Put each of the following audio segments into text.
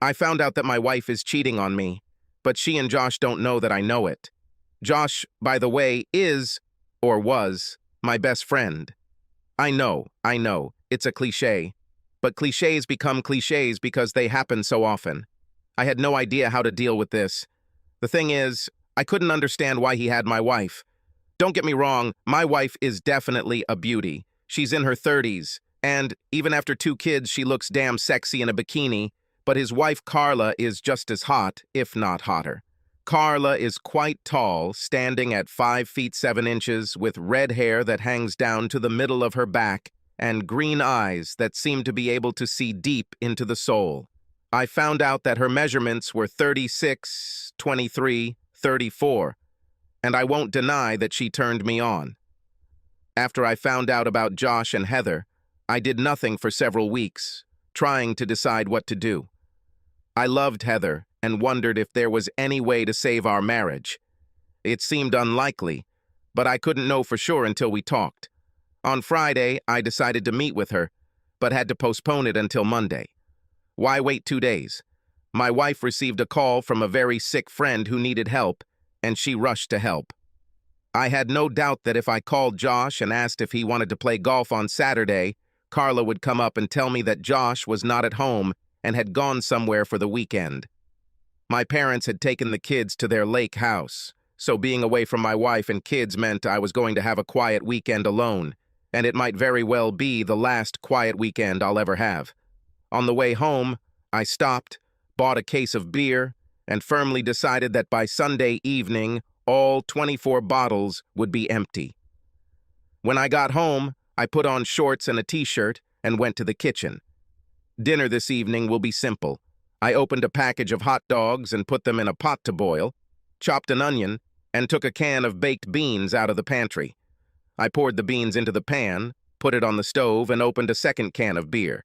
I found out that my wife is cheating on me, but she and Josh don't know that I know it. Josh, by the way, is, or was, my best friend. I know, it's a cliché. But clichés become clichés because they happen so often. I had no idea how to deal with this. The thing is, I couldn't understand why he had my wife. Don't get me wrong, my wife is definitely a beauty. She's in her 30s, and even after 2 kids, she looks damn sexy in a bikini, but his wife Carla is just as hot, if not hotter. Carla is quite tall, standing at 5 feet 7 inches, with red hair that hangs down to the middle of her back, and green eyes that seem to be able to see deep into the soul. I found out that her measurements were 36, 23, 34, and I won't deny that she turned me on. After I found out about Josh and Heather, I did nothing for several weeks, trying to decide what to do. I loved Heather and wondered if there was any way to save our marriage. It seemed unlikely, but I couldn't know for sure until we talked. On Friday, I decided to meet with her, but had to postpone it until Monday. Why wait 2 days? My wife received a call from a very sick friend who needed help, and she rushed to help. I had no doubt that if I called Josh and asked if he wanted to play golf on Saturday, Carla would come up and tell me that Josh was not at home and had gone somewhere for the weekend. My parents had taken the kids to their lake house, so being away from my wife and kids meant I was going to have a quiet weekend alone, and it might very well be the last quiet weekend I'll ever have. On the way home, I stopped, bought a case of beer, and firmly decided that by Sunday evening, all 24 bottles would be empty. When I got home, I put on shorts and a t-shirt and went to the kitchen. Dinner this evening will be simple. I opened a package of hot dogs and put them in a pot to boil, chopped an onion, and took a can of baked beans out of the pantry. I poured the beans into the pan, put it on the stove, and opened a second can of beer.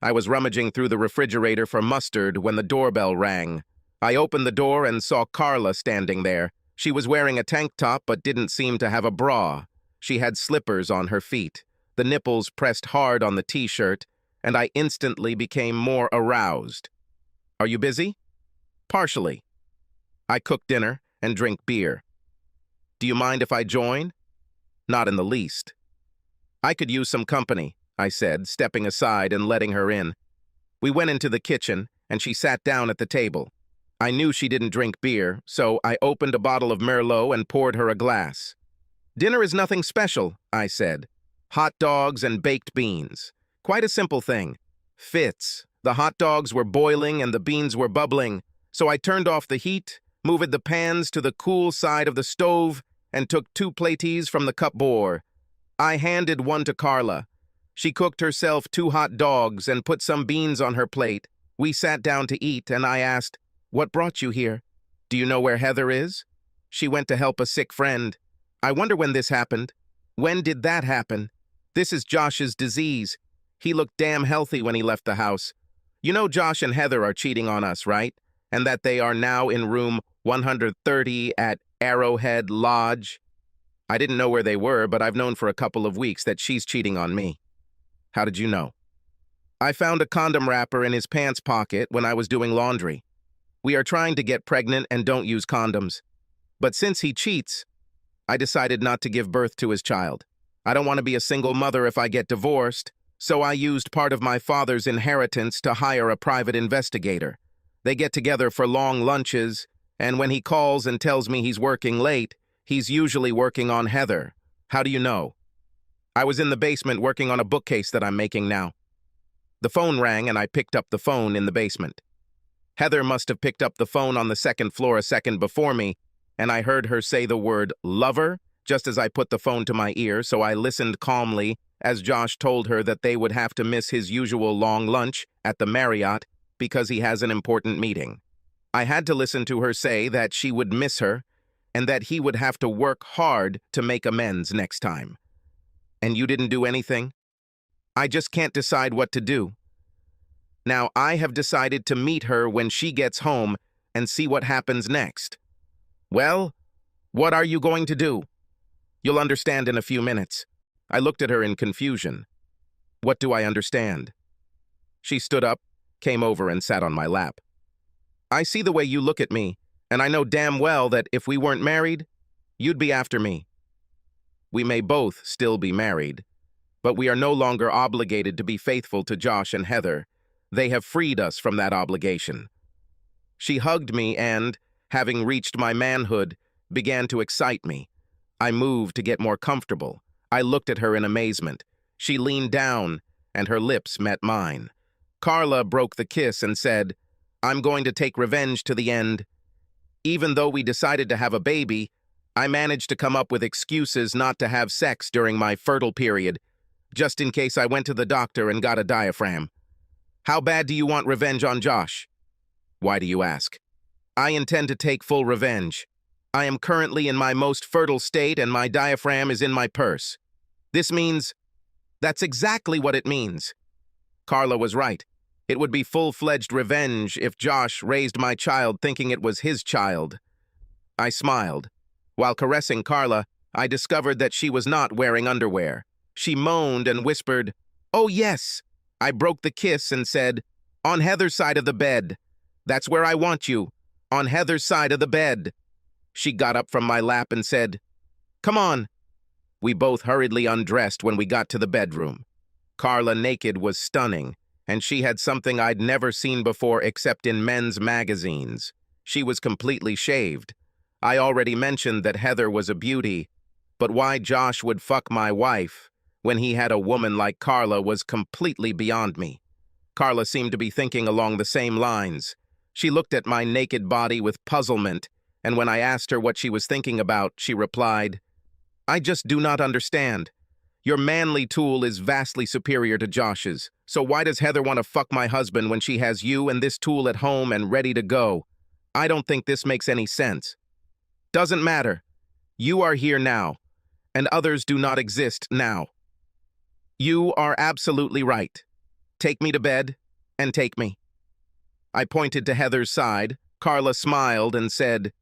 I was rummaging through the refrigerator for mustard when the doorbell rang. I opened the door and saw Carla standing there. She was wearing a tank top but didn't seem to have a bra. She had slippers on her feet. The nipples pressed hard on the t-shirt, and I instantly became more aroused. "Are you busy?" "Partially. I cook dinner and drink beer." "Do you mind if I join?" "Not in the least." "I could use some company," I said, stepping aside and letting her in. We went into the kitchen, and she sat down at the table. I knew she didn't drink beer, so I opened a bottle of Merlot and poured her a glass. "Dinner is nothing special," I said. "Hot dogs and baked beans. Quite a simple thing. Fits. The hot dogs were boiling and the beans were bubbling, so I turned off the heat, moved the pans to the cool side of the stove, and took 2 platees from the cupboard. I handed one to Carla. She cooked herself 2 hot dogs and put some beans on her plate. We sat down to eat, and I asked, "What brought you here? Do you know where Heather is?" "She went to help a sick friend." "I wonder when this happened." "When did that happen?" "This is Josh's disease. He looked damn healthy when he left the house. You know Josh and Heather are cheating on us, right? And that they are now in room 130 at Arrowhead Lodge?" "I didn't know where they were, but I've known for a couple of weeks that she's cheating on me." "How did you know?" "I found a condom wrapper in his pants pocket when I was doing laundry. We are trying to get pregnant and don't use condoms. But since he cheats, I decided not to give birth to his child. I don't want to be a single mother if I get divorced, so I used part of my father's inheritance to hire a private investigator. They get together for long lunches, and when he calls and tells me he's working late, he's usually working on Heather. How do you know?" "I was in the basement working on a bookcase that I'm making now." The phone rang and I picked up the phone in the basement. Heather must have picked up the phone on the 2nd floor a second before me, and I heard her say the word "lover" just as I put the phone to my ear, so I listened calmly as Josh told her that they would have to miss his usual long lunch at the Marriott because he has an important meeting. I had to listen to her say that she would miss her and that he would have to work hard to make amends next time. "And you didn't do anything?" "I just can't decide what to do. Now, I have decided to meet her when she gets home and see what happens next." "Well, what are you going to do?" "You'll understand in a few minutes." I looked at her in confusion. "What do I understand?" She stood up, came over, and sat on my lap. I see the way you look at me, and I know damn well that if we weren't married, you'd be after me. We may both still be married, but we are no longer obligated to be faithful to Josh and Heather. They have freed us from that obligation. She hugged me and, having reached my manhood, began to excite me. I moved to get more comfortable. I looked at her in amazement. She leaned down, and her lips met mine. Carla broke the kiss and said, "I'm going to take revenge to the end." Even though we decided to have a baby, I managed to come up with excuses not to have sex during my fertile period, just in case I went to the doctor and got a diaphragm. How bad do you want revenge on Josh? Why do you ask? I intend to take full revenge. I am currently in my most fertile state and my diaphragm is in my purse. This means... That's exactly what it means. Carla was right. It would be full-fledged revenge if Josh raised my child thinking it was his child. I smiled. While caressing Carla, I discovered that she was not wearing underwear. She moaned and whispered, "Oh yes." I broke the kiss and said, "On Heather's side of the bed. That's where I want you. On Heather's side of the bed." She got up from my lap and said, "Come on." We both hurriedly undressed when we got to the bedroom. Carla naked was stunning, and she had something I'd never seen before except in men's magazines. She was completely shaved. I already mentioned that Heather was a beauty, but why Josh would fuck my wife when he had a woman like Carla was completely beyond me. Carla seemed to be thinking along the same lines. She looked at my naked body with puzzlement, and when I asked her what she was thinking about, she replied, "I just do not understand. Your manly tool is vastly superior to Josh's, so why does Heather want to fuck my husband when she has you and this tool at home and ready to go? I don't think this makes any sense." Doesn't matter. You are here now, and others do not exist now. You are absolutely right. Take me to bed, and take me. I pointed to Heather's side. Carla smiled and said,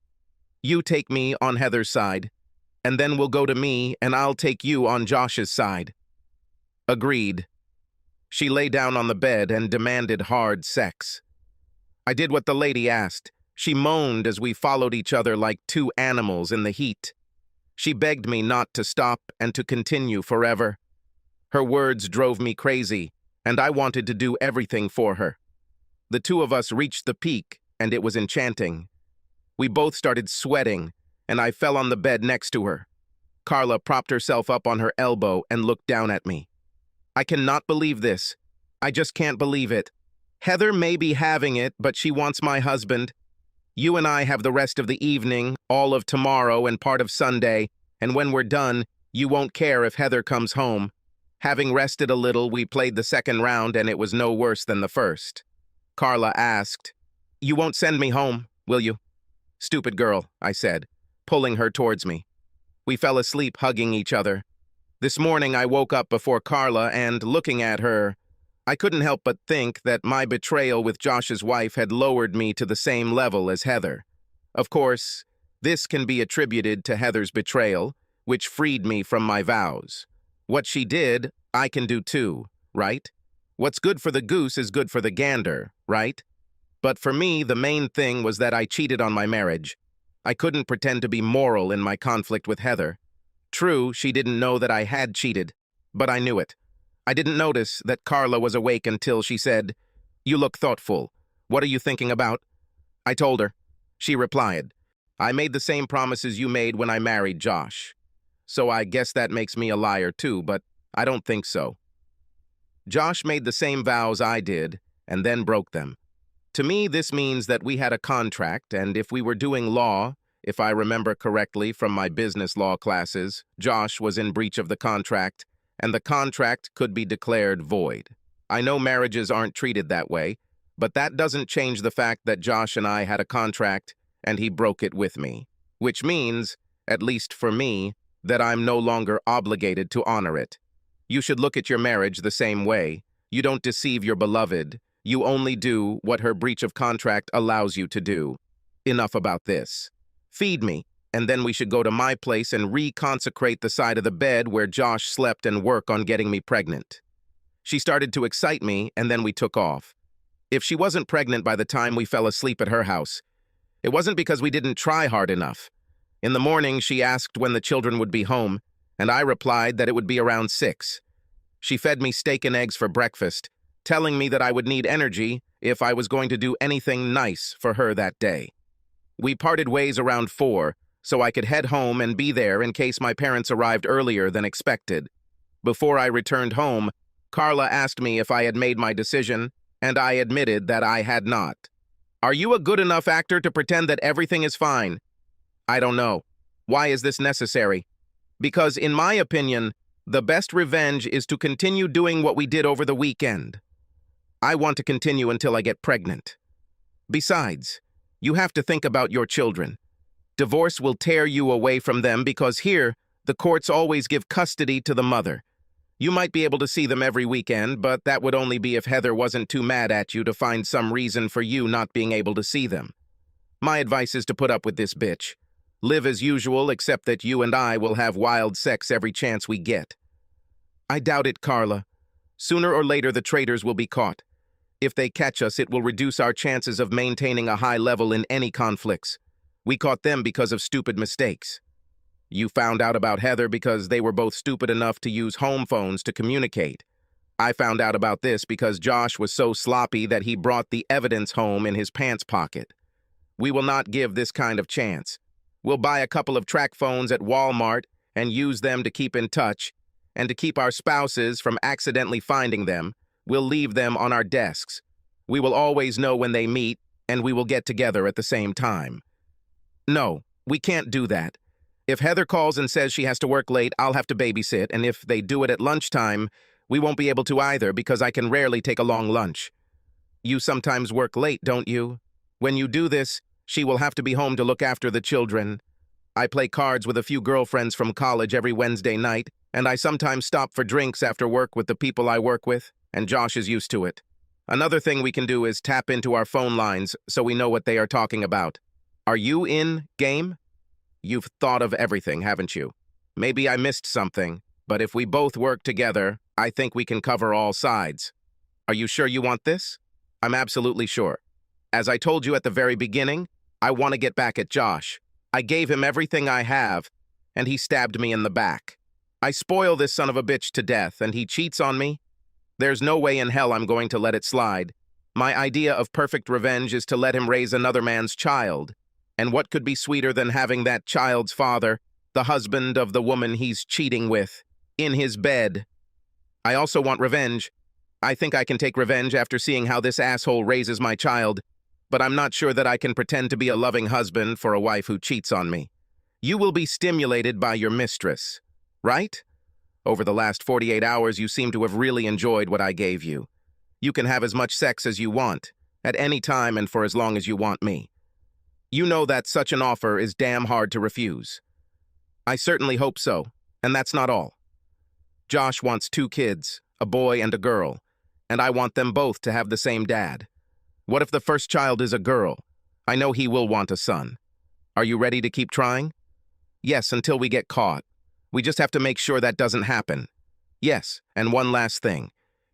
"You take me on Heather's side, and then we'll go to me, and I'll take you on Josh's side." Agreed. She lay down on the bed and demanded hard sex. I did what the lady asked. She moaned as we followed each other like two animals in the heat. She begged me not to stop and to continue forever. Her words drove me crazy, and I wanted to do everything for her. The two of us reached the peak, and it was enchanting. We both started sweating, and I fell on the bed next to her. Carla propped herself up on her elbow and looked down at me. I cannot believe this. I just can't believe it. Heather may be having it, but she wants my husband. You and I have the rest of the evening, all of tomorrow and part of Sunday, and when we're done, you won't care if Heather comes home. Having rested a little, we played the second round and it was no worse than the first. Carla asked, "You won't send me home, will you?" "Stupid girl," I said, pulling her towards me. We fell asleep hugging each other. This morning I woke up before Carla and, looking at her, I couldn't help but think that my betrayal with Josh's wife had lowered me to the same level as Heather. Of course, this can be attributed to Heather's betrayal, which freed me from my vows. What she did, I can do too, right? What's good for the goose is good for the gander, right? But for me, the main thing was that I cheated on my marriage. I couldn't pretend to be moral in my conflict with Heather. True, she didn't know that I had cheated, but I knew it. I didn't notice that Carla was awake until she said, "You look thoughtful. What are you thinking about?" I told her. She replied, "I made the same promises you made when I married Josh. So I guess that makes me a liar too, but I don't think so. Josh made the same vows I did, and then broke them. To me, this means that we had a contract, and if we were doing law, if I remember correctly from my business law classes, Josh was in breach of the contract, and the contract could be declared void. I know marriages aren't treated that way, but that doesn't change the fact that Josh and I had a contract, and he broke it with me. Which means, at least for me, that I'm no longer obligated to honor it. You should look at your marriage the same way. You don't deceive your beloved. You only do what her breach of contract allows you to do. Enough about this. Feed me, and then we should go to my place and reconsecrate the side of the bed where Josh slept and work on getting me pregnant. She started to excite me, and then we took off. If she wasn't pregnant by the time we fell asleep at her house, it wasn't because we didn't try hard enough. In the morning, she asked when the children would be home, and I replied that it would be around 6. She fed me steak and eggs for breakfast, telling me that I would need energy if I was going to do anything nice for her that day. We parted ways around 4, so I could head home and be there in case my parents arrived earlier than expected. Before I returned home, Carla asked me if I had made my decision, and I admitted that I had not. "Are you a good enough actor to pretend that everything is fine?" "I don't know. Why is this necessary?" "Because, in my opinion, the best revenge is to continue doing what we did over the weekend. I want to continue until I get pregnant. Besides, you have to think about your children. Divorce will tear you away from them because here, the courts always give custody to the mother. You might be able to see them every weekend, but that would only be if Heather wasn't too mad at you to find some reason for you not being able to see them. My advice is to put up with this bitch. Live as usual, except that you and I will have wild sex every chance we get." "I doubt it, Carla. Sooner or later, the traitors will be caught. If they catch us, it will reduce our chances of maintaining a high level in any conflicts. We caught them because of stupid mistakes. You found out about Heather because they were both stupid enough to use home phones to communicate. I found out about this because Josh was so sloppy that he brought the evidence home in his pants pocket. We will not give this kind of chance. We'll buy a couple of track phones at Walmart and use them to keep in touch, and to keep our spouses from accidentally finding them, we'll leave them on our desks. We will always know when they meet, and we will get together at the same time." "No, we can't do that. If Heather calls and says she has to work late, I'll have to babysit, and if they do it at lunchtime, we won't be able to either because I can rarely take a long lunch. You sometimes work late, don't you? When you do this, she will have to be home to look after the children. I play cards with a few girlfriends from college every Wednesday night, and I sometimes stop for drinks after work with the people I work with, and Josh is used to it. Another thing we can do is tap into our phone lines so we know what they are talking about. Are you in, game? You've thought of everything, haven't you? Maybe I missed something, but if we both work together, I think we can cover all sides. Are you sure you want this?" "I'm absolutely sure. As I told you at the very beginning, I want to get back at Josh. I gave him everything I have, and he stabbed me in the back. I spoil this son of a bitch to death, and he cheats on me. There's no way in hell I'm going to let it slide. My idea of perfect revenge is to let him raise another man's child. And what could be sweeter than having that child's father, the husband of the woman he's cheating with, in his bed? I also want revenge. I think I can take revenge after seeing how this asshole raises my child, but I'm not sure that I can pretend to be a loving husband for a wife who cheats on me. You will be stimulated by your mistress, right? Over the last 48 hours, you seem to have really enjoyed what I gave you. You can have as much sex as you want, at any time and for as long as you want me. You know that such an offer is damn hard to refuse. I certainly hope so, and that's not all. Josh wants 2 kids, a boy and a girl, and I want them both to have the same dad. What if the first child is a girl? I know he will want a son. Are you ready to keep trying? Yes, until we get caught. We just have to make sure that doesn't happen. Yes, and one last thing.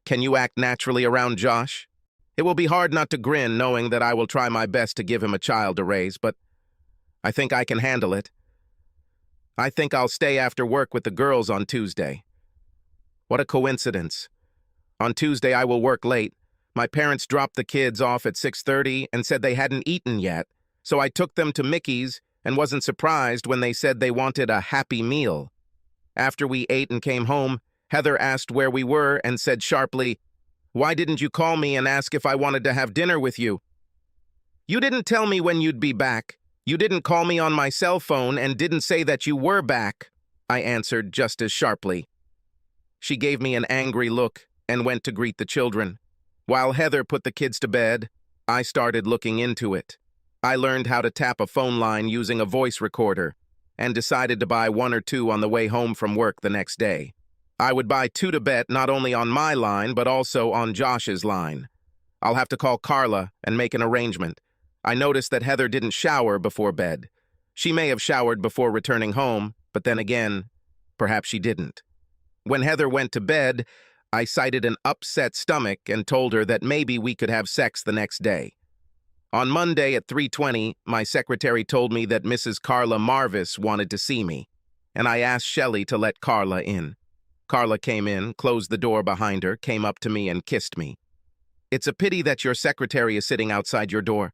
Can you act naturally around Josh? It will be hard not to grin knowing that I will try my best to give him a child to raise, but I think I can handle it. I think I'll stay after work with the girls on Tuesday. What a coincidence. On Tuesday, I will work late. My parents dropped the kids off at 6:30 and said they hadn't eaten yet, so I took them to Mickey's and wasn't surprised when they said they wanted a Happy Meal. After we ate and came home, Heather asked where we were and said sharply, "Why didn't you call me and ask if I wanted to have dinner with you?" "You didn't tell me when you'd be back. You didn't call me on my cell phone and didn't say that you were back," I answered just as sharply. She gave me an angry look and went to greet the children. While Heather put the kids to bed, I started looking into it. I learned how to tap a phone line using a voice recorder and decided to buy 1 or 2 on the way home from work the next day. I would buy 2 to bet not only on my line, but also on Josh's line. I'll have to call Carla and make an arrangement. I noticed that Heather didn't shower before bed. She may have showered before returning home, but then again, perhaps she didn't. When Heather went to bed, I cited an upset stomach and told her that maybe we could have sex the next day. On Monday at 3:20, my secretary told me that Mrs. Carla Marvis wanted to see me, and I asked Shelley to let Carla in. Carla came in, closed the door behind her, came up to me and kissed me. "It's a pity that your secretary is sitting outside your door.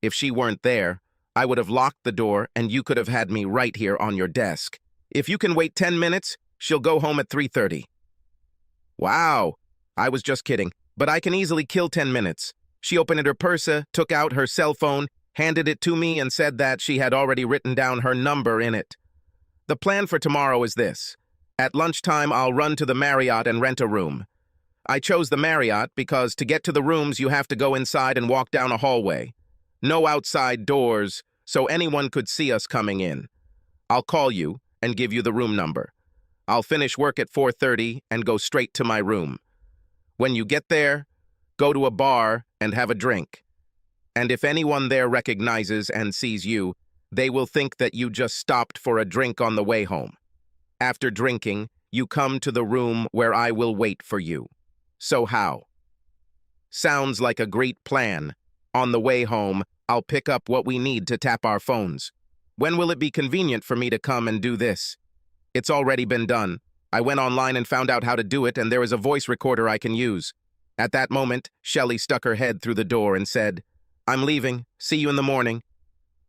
If she weren't there, I would have locked the door and you could have had me right here on your desk. If you can wait 10 minutes, she'll go home at 3:30. Wow, I was just kidding, but I can easily kill 10 minutes. She opened her purse, took out her cell phone, handed it to me and said that she had already written down her number in it. The plan for tomorrow is this. At lunchtime, I'll run to the Marriott and rent a room. I chose the Marriott because to get to the rooms, you have to go inside and walk down a hallway. No outside doors, so anyone could see us coming in. I'll call you and give you the room number. I'll finish work at 4:30 and go straight to my room. When you get there, go to a bar and have a drink. And if anyone there recognizes and sees you, they will think that you just stopped for a drink on the way home. After drinking, you come to the room where I will wait for you. So how? Sounds like a great plan. On the way home, I'll pick up what we need to tap our phones. When will it be convenient for me to come and do this? It's already been done. I went online and found out how to do it, and there is a voice recorder I can use. At that moment, Shelley stuck her head through the door and said, "I'm leaving. See you in the morning."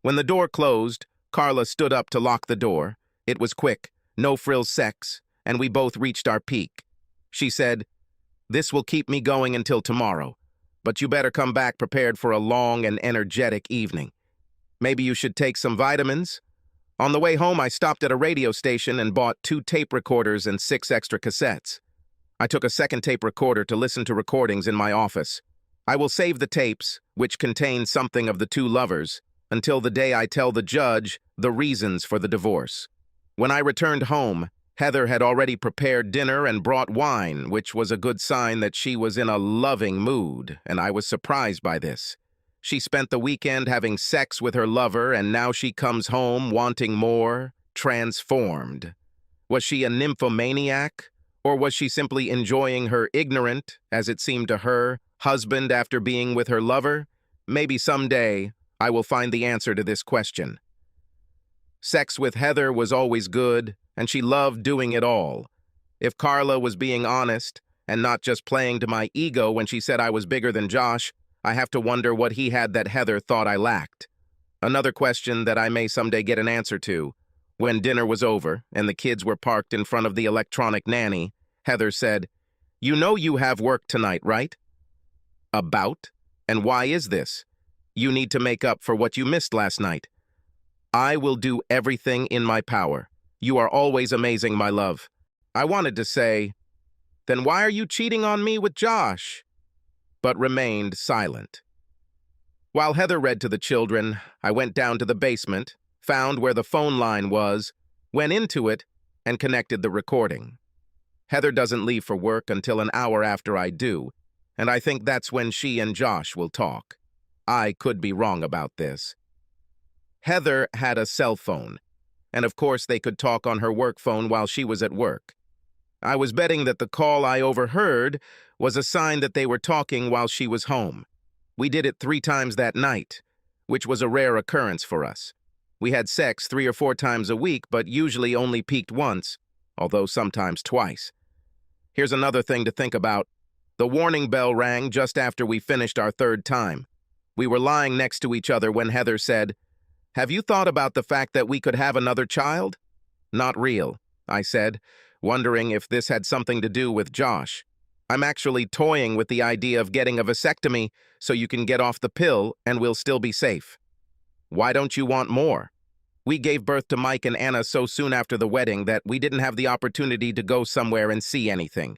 When the door closed, Carla stood up to lock the door. It was quick, no-frills sex, and we both reached our peak. She said, "This will keep me going until tomorrow, but you better come back prepared for a long and energetic evening. Maybe you should take some vitamins." On the way home, I stopped at a radio station and bought 2 tape recorders and 6 extra cassettes. I took a second tape recorder to listen to recordings in my office. I will save the tapes, which contain something of the 2 lovers, until the day I tell the judge the reasons for the divorce. When I returned home, Heather had already prepared dinner and brought wine, which was a good sign that she was in a loving mood, and I was surprised by this. She spent the weekend having sex with her lover, and now she comes home wanting more, transformed. Was she a nymphomaniac, or was she simply enjoying her ignorant, as it seemed to her, husband after being with her lover? Maybe someday I will find the answer to this question. Sex with Heather was always good, and she loved doing it all. If Carla was being honest, and not just playing to my ego when she said I was bigger than Josh, I have to wonder what he had that Heather thought I lacked. Another question that I may someday get an answer to. When dinner was over and the kids were parked in front of the electronic nanny, Heather said, "You know you have work tonight, right?" "About? And why is this?" "You need to make up for what you missed last night." "I will do everything in my power. You are always amazing, my love." I wanted to say, "Then why are you cheating on me with Josh?" but remained silent. While Heather read to the children, I went down to the basement, found where the phone line was, went into it, and connected the recording. Heather doesn't leave for work until an hour after I do, and I think that's when she and Josh will talk. I could be wrong about this. Heather had a cell phone, and of course they could talk on her work phone while she was at work. I was betting that the call I overheard was a sign that they were talking while she was home. We did it 3 times that night, which was a rare occurrence for us. We had sex 3 or 4 times a week, but usually only peaked once, although sometimes twice. Here's another thing to think about. The warning bell rang just after we finished our 3rd time. We were lying next to each other when Heather said, "Have you thought about the fact that we could have another child?" "Not real," I said, wondering if this had something to do with Josh. "I'm actually toying with the idea of getting a vasectomy so you can get off the pill and we'll still be safe." "Why don't you want more?" "We gave birth to Mike and Anna so soon after the wedding that we didn't have the opportunity to go somewhere and see anything.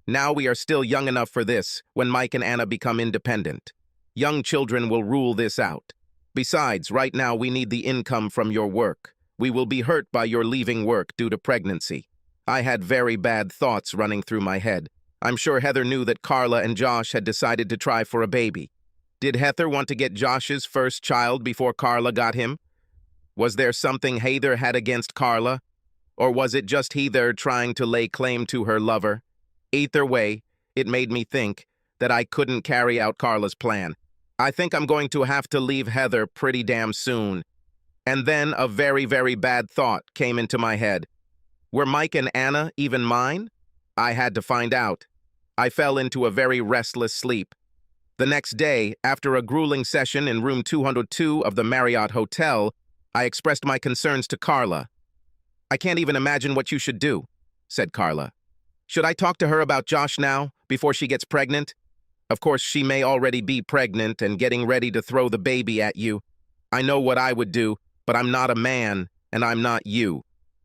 Now we are still young enough for this when Mike and Anna become independent. Young children will rule this out. Besides, right now we need the income from your work. We will be hurt by your leaving work due to pregnancy." I had very bad thoughts running through my head. I'm sure Heather knew that Carla and Josh had decided to try for a baby. Did Heather want to get Josh's first child before Carla got him? Was there something Heather had against Carla? Or was it just Heather trying to lay claim to her lover? Either way, it made me think that I couldn't carry out Carla's plan. I think I'm going to have to leave Heather pretty damn soon. And then a very, very bad thought came into my head. Were Mike and Anna even mine? I had to find out. I fell into a very restless sleep. The next day, after a grueling session in room 202 of the Marriott Hotel, I expressed my concerns to Carla. "I can't even imagine what you should do," said Carla. "Should I talk to her about Josh now, before she gets pregnant? Of course, she may already be pregnant and getting ready to throw the baby at you. I know what I would do, but I'm not a man, and I'm not you.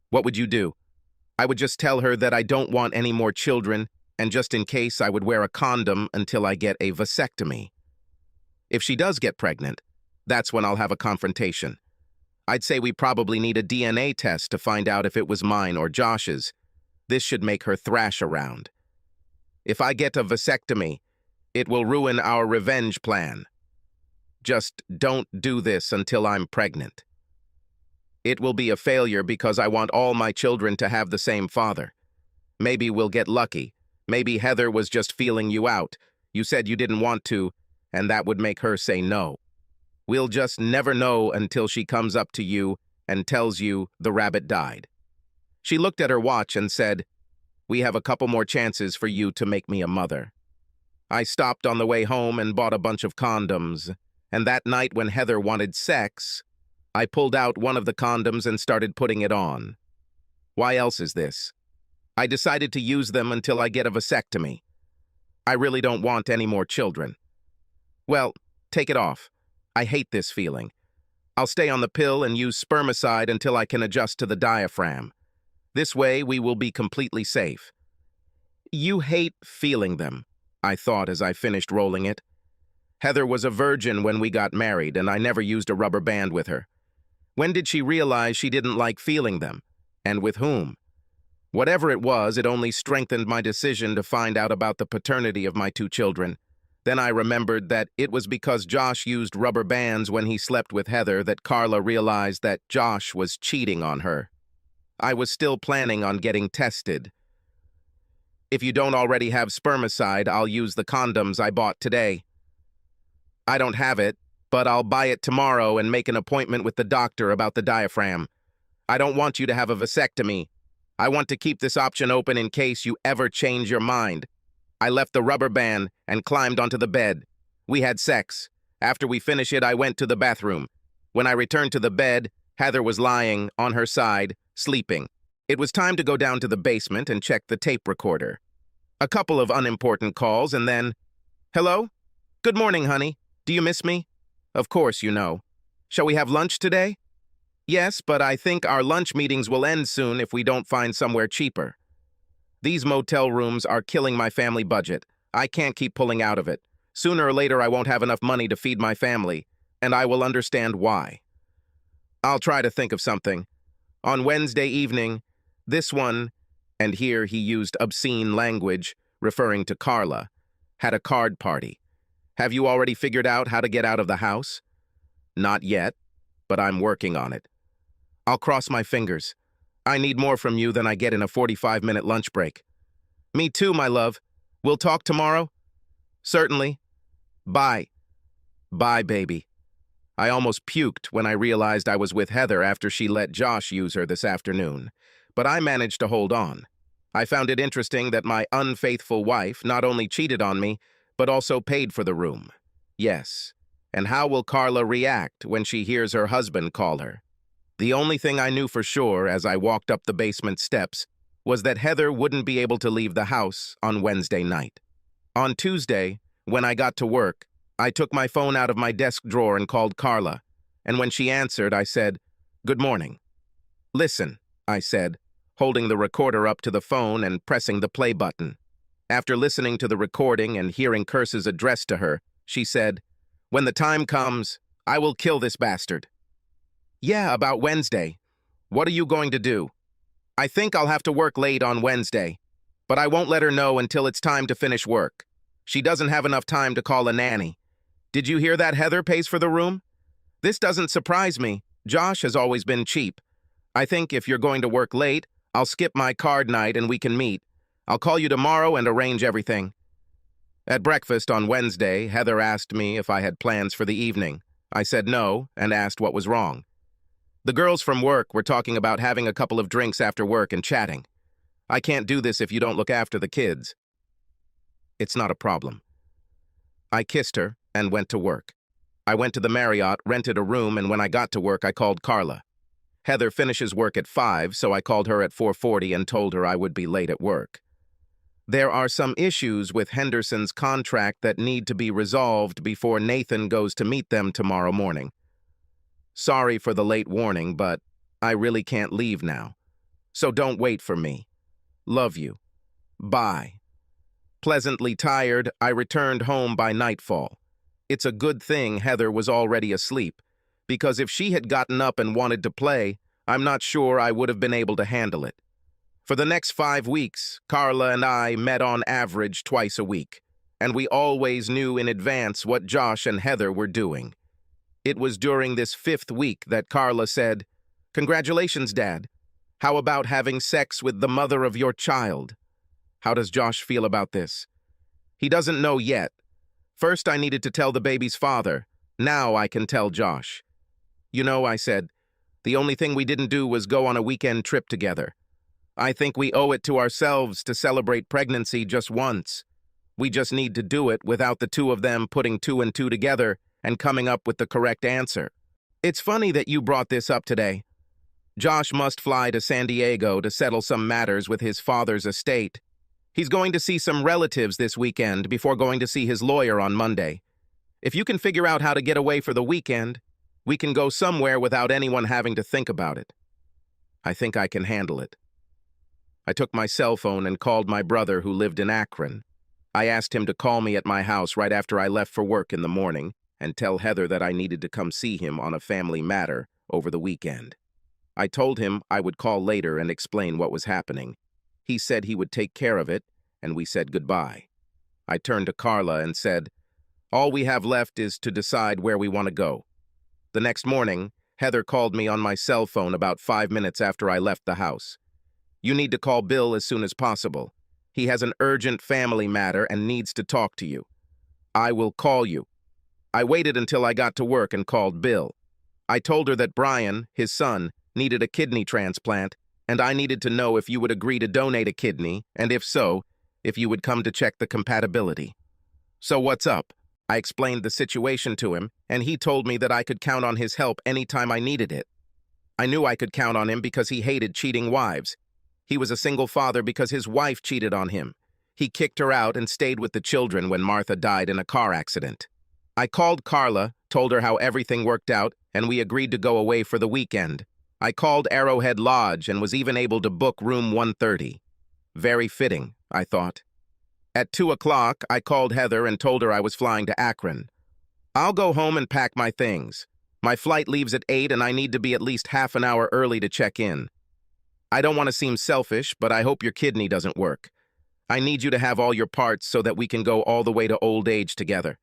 What would you do?" "I would just tell her that I don't want any more children, and just in case I would wear a condom until I get a vasectomy. If she does get pregnant, that's when I'll have a confrontation. I'd say we probably need a DNA test to find out if it was mine or Josh's. This should make her thrash around. If I get a vasectomy, it will ruin our revenge plan. Just don't do this until I'm pregnant. It will be a failure because I want all my children to have the same father. Maybe we'll get lucky. Maybe Heather was just feeling you out. You said you didn't want to, and that would make her say no. We'll just never know until she comes up to you and tells you the rabbit died." She looked at her watch and said, "We have a couple more chances for you to make me a mother." I stopped on the way home and bought a bunch of condoms, and that night when Heather wanted sex, I pulled out one of the condoms and started putting it on. Why else is this? I decided to use them until I get a vasectomy. I really don't want any more children. Well, take it off. I hate this feeling. I'll stay on the pill and use spermicide until I can adjust to the diaphragm. This way, we will be completely safe. You hate feeling them, I thought as I finished rolling it. Heather was a virgin when we got married, and I never used a rubber band with her. When did she realize she didn't like feeling them? And with whom? Whatever it was, it only strengthened my decision to find out about the paternity of my two children. Then I remembered that it was because Josh used rubber bands when he slept with Heather that Carla realized that Josh was cheating on her. I was still planning on getting tested. If you don't already have spermicide, I'll use the condoms I bought today. I don't have it, but I'll buy it tomorrow and make an appointment with the doctor about the diaphragm. I don't want you to have a vasectomy. I want to keep this option open in case you ever change your mind. I left the rubber band and climbed onto the bed. We had sex. After we finished it, I went to the bathroom. When I returned to the bed, Heather was lying on her side, sleeping. It was time to go down to the basement and check the tape recorder. A couple of unimportant calls and then, "Hello? Good morning, honey. Do you miss me? Of course you know. Shall we have lunch today? Yes, but I think our lunch meetings will end soon if we don't find somewhere cheaper. These motel rooms are killing my family budget. I can't keep pulling out of it. Sooner or later I won't have enough money to feed my family, and I will understand why. I'll try to think of something. On Wednesday evening, this one," and here he used obscene language, referring to Carla, "had a card party. Have you already figured out how to get out of the house?" "Not yet, but I'm working on it. I'll cross my fingers. I need more from you than I get in a 45-minute lunch break." "Me too, my love. We'll talk tomorrow?" "Certainly. Bye." "Bye, baby." I almost puked when I realized I was with Heather after she let Josh use her this afternoon, but I managed to hold on. I found it interesting that my unfaithful wife not only cheated on me, but also paid for the room. Yes, and how will Carla react when she hears her husband call her? The only thing I knew for sure as I walked up the basement steps was that Heather wouldn't be able to leave the house on Wednesday night. On Tuesday, when I got to work, I took my phone out of my desk drawer and called Carla, and when she answered, I said, "Good morning." "Listen," I said, holding the recorder up to the phone and pressing the play button. After listening to the recording and hearing curses addressed to her, she said, "When the time comes, I will kill this bastard." "Yeah, about Wednesday. What are you going to do?" "I think I'll have to work late on Wednesday, but I won't let her know until it's time to finish work. She doesn't have enough time to call a nanny. Did you hear that Heather pays for the room? This doesn't surprise me. Josh has always been cheap. I think if you're going to work late, I'll skip my card night and we can meet. I'll call you tomorrow and arrange everything. At breakfast on Wednesday, Heather asked me if I had plans for the evening. I said no and asked what was wrong. The girls from work were talking about having a couple of drinks after work and chatting. I can't do this if you don't look after the kids. It's not a problem. I kissed her and went to work. I went to the Marriott, rented a room, and when I got to work, I called Carla. Heather finishes work at 5, so I called her at 4:40 and told her I would be late at work. There are some issues with Henderson's contract that need to be resolved before Nathan goes to meet them tomorrow morning. Sorry for the late warning, but I really can't leave now. So don't wait for me. Love you. Bye. Pleasantly tired, I returned home by nightfall. It's a good thing Heather was already asleep, because if she had gotten up and wanted to play, I'm not sure I would have been able to handle it. For the next 5 weeks, Carla and I met on average twice a week, and we always knew in advance what Josh and Heather were doing. It was during this 5th week that Carla said, "Congratulations, Dad. How about having sex with the mother of your child?" How does Josh feel about this? He doesn't know yet. First, I needed to tell the baby's father. Now I can tell Josh. You know, I said, the only thing we didn't do was go on a weekend trip together. I think we owe it to ourselves to celebrate pregnancy just once. We just need to do it without the two of them putting 2 and 2 together and coming up with the correct answer. It's funny that you brought this up today. Josh must fly to San Diego to settle some matters with his father's estate. He's going to see some relatives this weekend before going to see his lawyer on Monday. If you can figure out how to get away for the weekend, we can go somewhere without anyone having to think about it. I think I can handle it. I took my cell phone and called my brother who lived in Akron. I asked him to call me at my house right after I left for work in the morning and tell Heather that I needed to come see him on a family matter over the weekend. I told him I would call later and explain what was happening. He said he would take care of it, and we said goodbye. I turned to Carla and said, "All we have left is to decide where we want to go." The next morning, Heather called me on my cell phone about 5 minutes after I left the house. "You need to call Bill as soon as possible. He has an urgent family matter and needs to talk to you." "I will call you." I waited until I got to work and called Bill. I told her that Brian, his son, needed a kidney transplant, and I needed to know if you would agree to donate a kidney, and if so, if you would come to check the compatibility. "So what's up?" I explained the situation to him, and he told me that I could count on his help anytime I needed it. I knew I could count on him because he hated cheating wives. He was a single father because his wife cheated on him. He kicked her out and stayed with the children when Martha died in a car accident. I called Carla, told her how everything worked out, and we agreed to go away for the weekend. I called Arrowhead Lodge and was even able to book room 130. Very fitting, I thought. At 2 o'clock, I called Heather and told her I was flying to Akron. "I'll go home and pack my things. My flight leaves at 8 and I need to be at least half an hour early to check in. I don't want to seem selfish, but I hope your kidney doesn't work. I need you to have all your parts so that we can go all the way to old age together."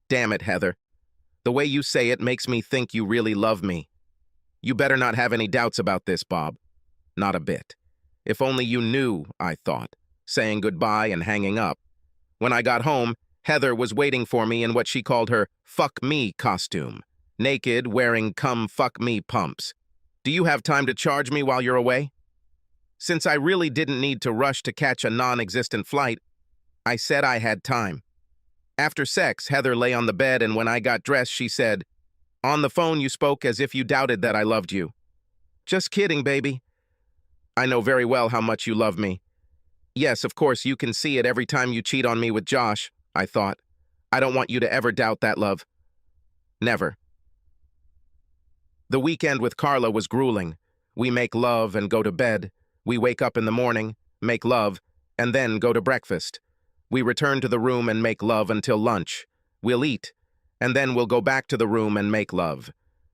Damn it, Heather. The way you say it makes me think you really love me. You better not have any doubts about this, Bob. Not a bit. If only you knew, I thought, saying goodbye and hanging up. When I got home, Heather was waiting for me in what she called her fuck me costume, naked, wearing come fuck me pumps. "Do you have time to charge me while you're away?" Since I really didn't need to rush to catch a non-existent flight, I said I had time. After sex, Heather lay on the bed, and when I got dressed, she said, "On the phone you spoke as if you doubted that I loved you." "Just kidding, baby. I know very well how much you love me." "Yes, of course, you can see it every time you cheat on me with Josh," I thought. "I don't want you to ever doubt that love." Never. The weekend with Carla was grueling. We make love and go to bed. We wake up in the morning, make love, and then go to breakfast. We return to the room and make love until lunch. We'll eat, and then we'll go back to the room and make love.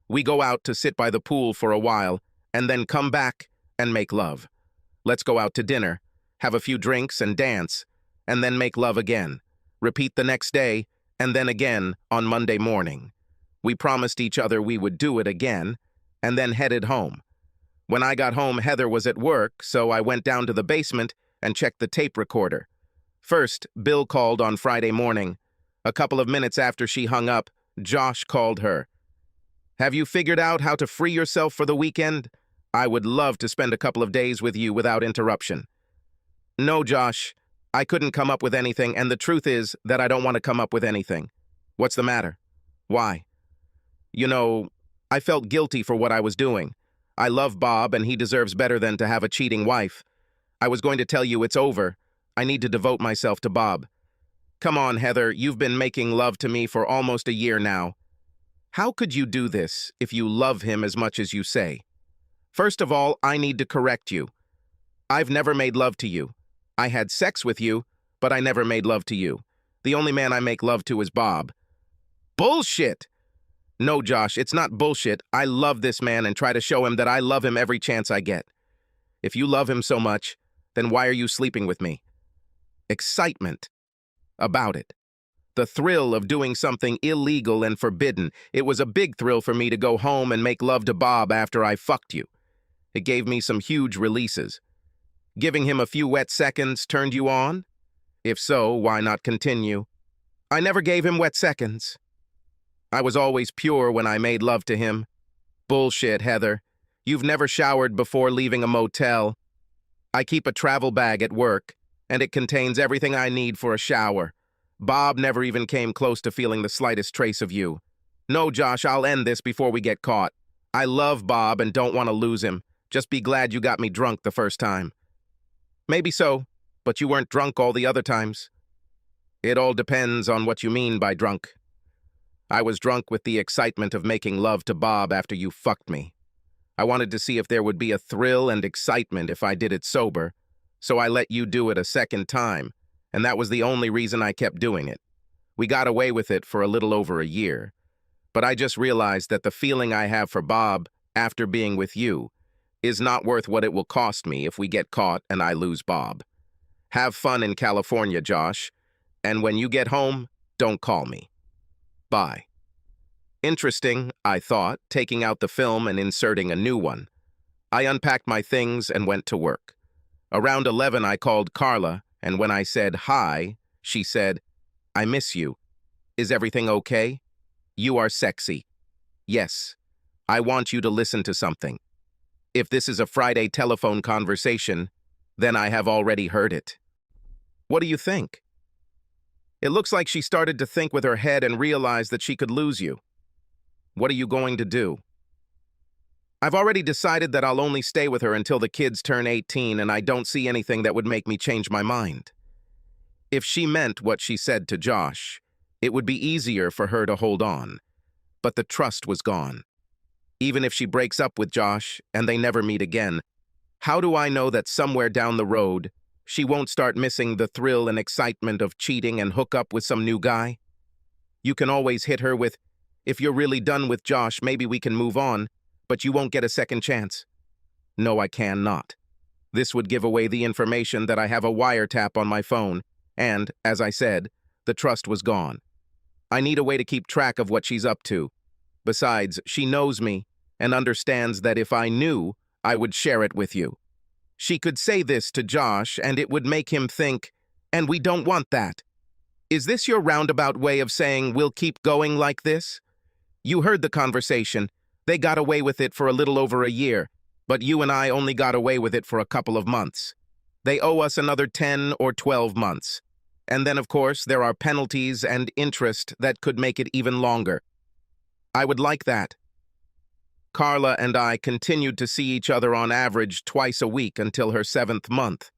We go out to sit by the pool for a while, and then come back and make love. Let's go out to dinner, have a few drinks and dance, and then make love again. Repeat the next day, and then again on Monday morning. We promised each other we would do it again, and then headed home. When I got home, Heather was at work, so I went down to the basement and checked the tape recorder. First, Bill called on Friday morning. A couple of minutes after she hung up, Josh called her. "Have you figured out how to free yourself for the weekend? I would love to spend a couple of days with you without interruption." "No, Josh. I couldn't come up with anything, and the truth is that I don't want to come up with anything." "What's the matter?" "Why? You know, I felt guilty for what I was doing. I love Bob, and he deserves better than to have a cheating wife. I was going to tell you it's over. I need to devote myself to Bob." "Come on, Heather, you've been making love to me for almost a year now. How could you do this if you love him as much as you say? First of all, I need to correct you. I've never made love to you. I had sex with you, but I never made love to you. The only man I make love to is Bob." "Bullshit!" "No, Josh, it's not bullshit. I love this man and try to show him that I love him every chance I get. If you love him so much, then why are you sleeping with me?" Excitement about it. The thrill of doing something illegal and forbidden. It was a big thrill for me to go home and make love to Bob after I fucked you. It gave me some huge releases. Giving him a few wet seconds turned you on? If so, why not continue? I never gave him wet seconds. I was always pure when I made love to him. Bullshit, Heather. You've never showered before leaving a motel. I keep a travel bag at work, and it contains everything I need for a shower. Bob never even came close to feeling the slightest trace of you. No, Josh, I'll end this before we get caught. I love Bob and don't want to lose him. Just be glad you got me drunk the first time. Maybe so, but you weren't drunk all the other times. It all depends on what you mean by drunk. I was drunk with the excitement of making love to Bob after you fucked me. I wanted to see if there would be a thrill and excitement if I did it sober, so I let you do it a second time, and that was the only reason I kept doing it. We got away with it for a little over a year, but I just realized that the feeling I have for Bob after being with you is not worth what it will cost me if we get caught and I lose Bob. Have fun in California, Josh, and when you get home, don't call me. Bye. Interesting, I thought, taking out the film and inserting a new one. I unpacked my things and went to work. Around 11, I called Carla, and when I said hi, she said, "I miss you. Is everything okay? You are sexy. Yes, I want you to listen to something. If this is a Friday telephone conversation, then I have already heard it." What do you think? It looks like she started to think with her head and realized that she could lose you. What are you going to do? I've already decided that I'll only stay with her until the kids turn 18, and I don't see anything that would make me change my mind. If she meant what she said to Josh, it would be easier for her to hold on. But the trust was gone. Even if she breaks up with Josh and they never meet again, how do I know that somewhere down the road, she won't start missing the thrill and excitement of cheating and hook up with some new guy? You can always hit her with, "If you're really done with Josh, maybe we can move on, but you won't get a second chance." No, I cannot. This would give away the information that I have a wiretap on my phone, and, as I said, the trust was gone. I need a way to keep track of what she's up to. Besides, she knows me and understands that if I knew, I would share it with you. She could say this to Josh, and it would make him think, and we don't want that. Is this your roundabout way of saying we'll keep going like this? You heard the conversation. They got away with it for a little over a year, but you and I only got away with it for a couple of months. They owe us another 10 or 12 months. And then, of course, there are penalties and interest that could make it even longer. I would like that. Carla and I continued to see each other on average twice a week until her 7th month.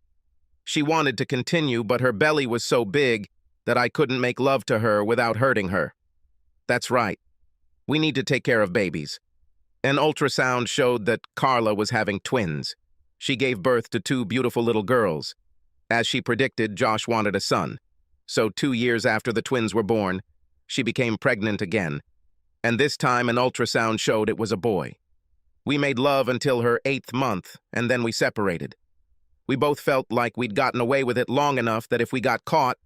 She wanted to continue, but her belly was so big that I couldn't make love to her without hurting her. That's right. We need to take care of babies. An ultrasound showed that Carla was having twins. She gave birth to 2 beautiful little girls. As she predicted, Josh wanted a son. So 2 years after the twins were born, she became pregnant again. And this time an ultrasound showed it was a boy. We made love until her 8th month, and then we separated. We both felt like we'd gotten away with it long enough that if we got caught,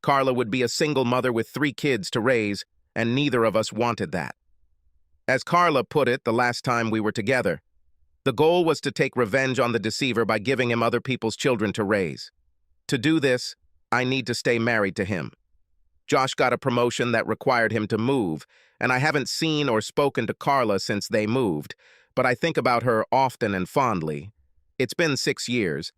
Carla would be a single mother with 3 kids to raise, and neither of us wanted that. As Carla put it the last time we were together, the goal was to take revenge on the deceiver by giving him other people's children to raise. To do this, I need to stay married to him. Josh got a promotion that required him to move, and I haven't seen or spoken to Carla since they moved, but I think about her often and fondly. It's been 6 years,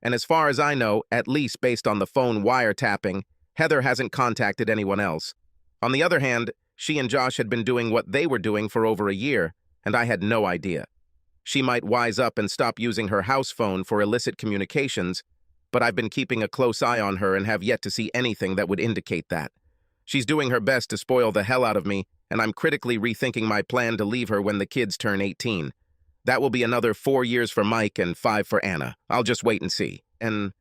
and as far as I know, at least based on the phone wiretapping, Heather hasn't contacted anyone else. On the other hand, she and Josh had been doing what they were doing for over a year, and I had no idea. She might wise up and stop using her house phone for illicit communications, but I've been keeping a close eye on her and have yet to see anything that would indicate that. She's doing her best to spoil the hell out of me, and I'm critically rethinking my plan to leave her when the kids turn 18. That will be another 4 years for Mike and 5 for Anna. I'll just wait and see. And